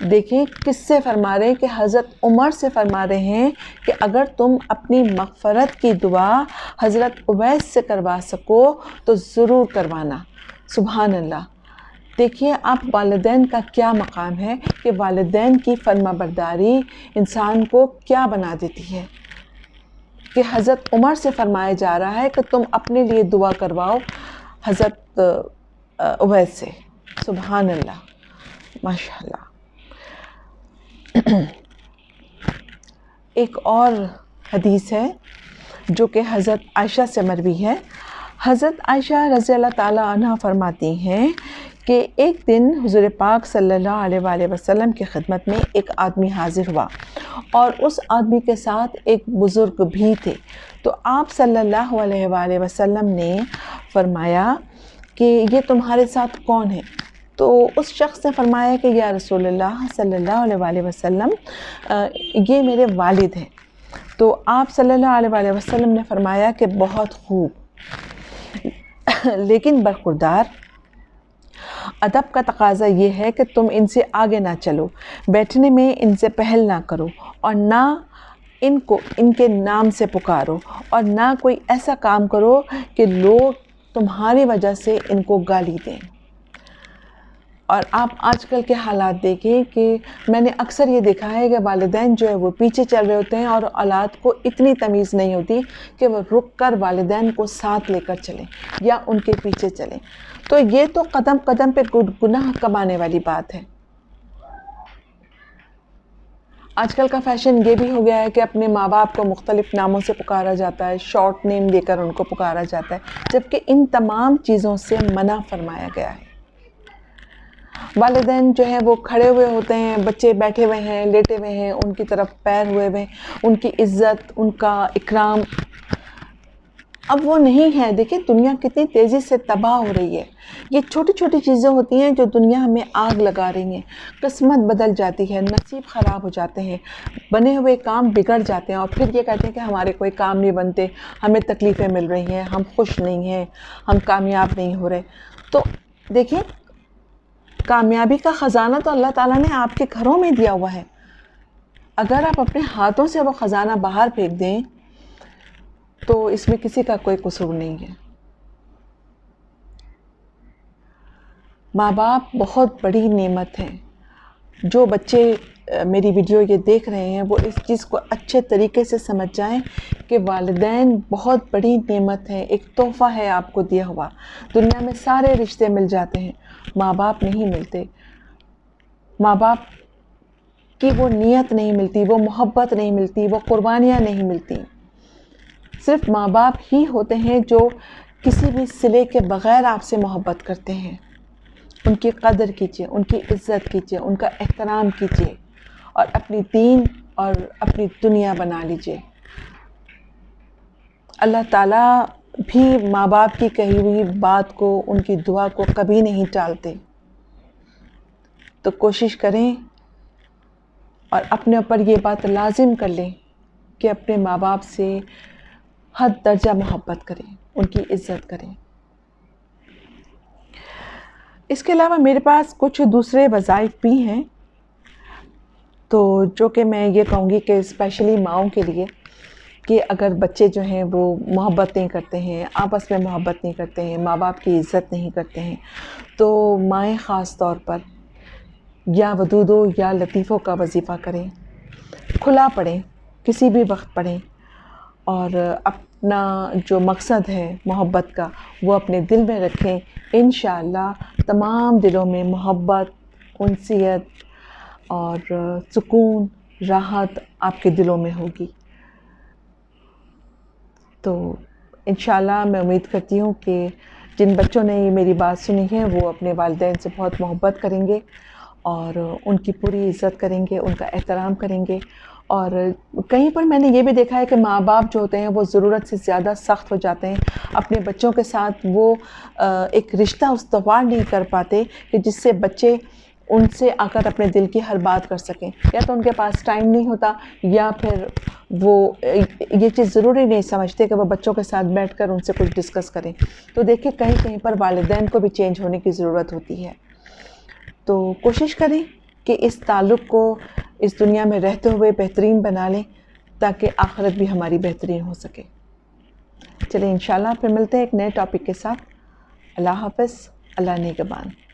دیکھیں کس سے فرما رہے ہیں کہ حضرت عمر سے فرما رہے ہیں کہ اگر تم اپنی مغفرت کی دعا حضرت اویس سے کروا سکو تو ضرور کروانا۔ سبحان اللہ۔ دیکھیے آپ والدین کا کیا مقام ہے کہ والدین کی فرما برداری انسان کو کیا بنا دیتی ہے، کہ حضرت عمر سے فرمایا جا رہا ہے کہ تم اپنے لیے دعا کرواؤ حضرت اویس سے۔ سبحان اللہ، ماشاء اللہ۔ ایک اور حدیث ہے جو کہ حضرت عائشہ سے مروی ہے۔ حضرت عائشہ رضی اللہ تعالیٰ عنہ فرماتی ہیں کہ ایک دن حضور پاک صلی اللہ علیہ وآلہ وسلم کی خدمت میں ایک آدمی حاضر ہوا اور اس آدمی کے ساتھ ایک بزرگ بھی تھے، تو آپ صلی اللہ علیہ وآلہ وسلم نے فرمایا کہ یہ تمہارے ساتھ کون ہے؟ تو اس شخص نے فرمایا کہ یا رسول اللہ صلی اللہ علیہ وآلہ وسلم یہ میرے والد ہیں۔ تو آپ صلی اللہ علیہ وآلہ وسلم نے فرمایا کہ بہت خوب، لیکن برخوردار، ادب کا تقاضا یہ ہے کہ تم ان سے آگے نہ چلو، بیٹھنے میں ان سے پہل نہ کرو، اور نہ ان کو ان کے نام سے پکارو، اور نہ کوئی ایسا کام کرو کہ لوگ تمہاری وجہ سے ان کو گالی دیں۔ اور آپ آج کل کے حالات دیکھیں کہ میں نے اکثر یہ دیکھا ہے کہ والدین جو ہے وہ پیچھے چل رہے ہوتے ہیں اور اولاد کو اتنی تمیز نہیں ہوتی کہ وہ رک کر والدین کو ساتھ لے کر چلیں یا ان کے پیچھے چلیں۔ تو یہ تو قدم قدم پہ گناہ کمانے والی بات ہے۔ آج کل کا فیشن یہ بھی ہو گیا ہے کہ اپنے ماں باپ کو مختلف ناموں سے پکارا جاتا ہے، شارٹ نیم دے کر ان کو پکارا جاتا ہے، جبکہ ان تمام چیزوں سے منع فرمایا گیا ہے۔ والدین جو ہیں وہ کھڑے ہوئے ہوتے ہیں، بچے بیٹھے ہوئے ہیں، لیٹے ہوئے ہیں، ان کی طرف پیر ہوئے ہوئے ہیں، ان کی عزت، ان کا اکرام اب وہ نہیں ہے۔ دیکھیں دنیا کتنی تیزی سے تباہ ہو رہی ہے۔ یہ چھوٹی چھوٹی چیزیں ہوتی ہیں جو دنیا میں آگ لگا رہی ہیں، قسمت بدل جاتی ہے، نصیب خراب ہو جاتے ہیں، بنے ہوئے کام بگڑ جاتے ہیں، اور پھر یہ کہتے ہیں کہ ہمارے کوئی کام نہیں بنتے، ہمیں تکلیفیں مل رہی ہیں، ہم خوش نہیں ہیں، ہم کامیاب نہیں ہو رہے۔ تو دیکھیں کامیابی کا خزانہ تو اللہ تعالیٰ نے آپ کے گھروں میں دیا ہوا ہے، اگر آپ اپنے ہاتھوں سے وہ خزانہ باہر پھینک دیں تو اس میں کسی کا کوئی قصور نہیں ہے۔ ماں باپ بہت بڑی نعمت ہے۔ جو بچے میری ویڈیو یہ دیکھ رہے ہیں وہ اس چیز کو اچھے طریقے سے سمجھ جائیں کہ والدین بہت بڑی نعمت ہے، ایک تحفہ ہے آپ کو دیا ہوا۔ دنیا میں سارے رشتے مل جاتے ہیں، ماں باپ نہیں ملتے۔ ماں باپ کی وہ نیت نہیں ملتی، وہ محبت نہیں ملتی، وہ قربانیاں نہیں ملتی۔ صرف ماں باپ ہی ہوتے ہیں جو کسی بھی صلے کے بغیر آپ سے محبت کرتے ہیں۔ ان کی قدر کیجیے، ان کی عزت کیجیے، ان کا احترام کیجیے، اور اپنی دین اور اپنی دنیا بنا لیجیے۔ اللہ تعالیٰ بھی ماں باپ کی کہی ہوئی بات کو، ان کی دعا کو کبھی نہیں ٹالتے۔ تو کوشش کریں اور اپنے اوپر یہ بات لازم کر لیں کہ اپنے ماں باپ سے حد درجہ محبت کریں، ان کی عزت کریں۔ اس کے علاوہ میرے پاس کچھ دوسرے وظائف بھی ہیں، تو جو کہ میں یہ کہوں گی کہ اسپیشلی ماؤں کے لیے، کہ اگر بچے جو ہیں وہ محبت نہیں کرتے ہیں، آپس میں محبت نہیں کرتے ہیں، ماں باپ کی عزت نہیں کرتے ہیں، تو مائیں خاص طور پر یا ودودو یا لطیفوں کا وظیفہ کریں، کھلا پڑھیں، کسی بھی وقت پڑھیں، اور اپنا جو مقصد ہے محبت کا وہ اپنے دل میں رکھیں۔ انشاءاللہ تمام دلوں میں محبت، انسیت اور سکون، راحت آپ کے دلوں میں ہوگی۔ تو انشاءاللہ میں امید کرتی ہوں کہ جن بچوں نے یہ میری بات سنی ہے وہ اپنے والدین سے بہت محبت کریں گے اور ان کی پوری عزت کریں گے، ان کا احترام کریں گے۔ اور کہیں پر میں نے یہ بھی دیکھا ہے کہ ماں باپ جو ہوتے ہیں وہ ضرورت سے زیادہ سخت ہو جاتے ہیں، اپنے بچوں کے ساتھ وہ ایک رشتہ استوار نہیں کر پاتے کہ جس سے بچے ان سے آ کر اپنے دل کی ہر بات کر سکیں، یا تو ان کے پاس ٹائم نہیں ہوتا، یا پھر وہ یہ چیز ضروری نہیں سمجھتے کہ وہ بچوں کے ساتھ بیٹھ کر ان سے کچھ ڈسکس کریں۔ تو دیکھیں کہیں کہیں پر والدین کو بھی چینج ہونے کی ضرورت ہوتی ہے۔ تو کوشش کریں کہ اس تعلق کو اس دنیا میں رہتے ہوئے بہترین بنا لیں تاکہ آخرت بھی ہماری بہترین ہو سکے۔ چلیں انشاءاللہ پھر ملتے ہیں ایک نئے ٹاپک کے ساتھ۔ اللہ حافظ، اللہ نگہبان۔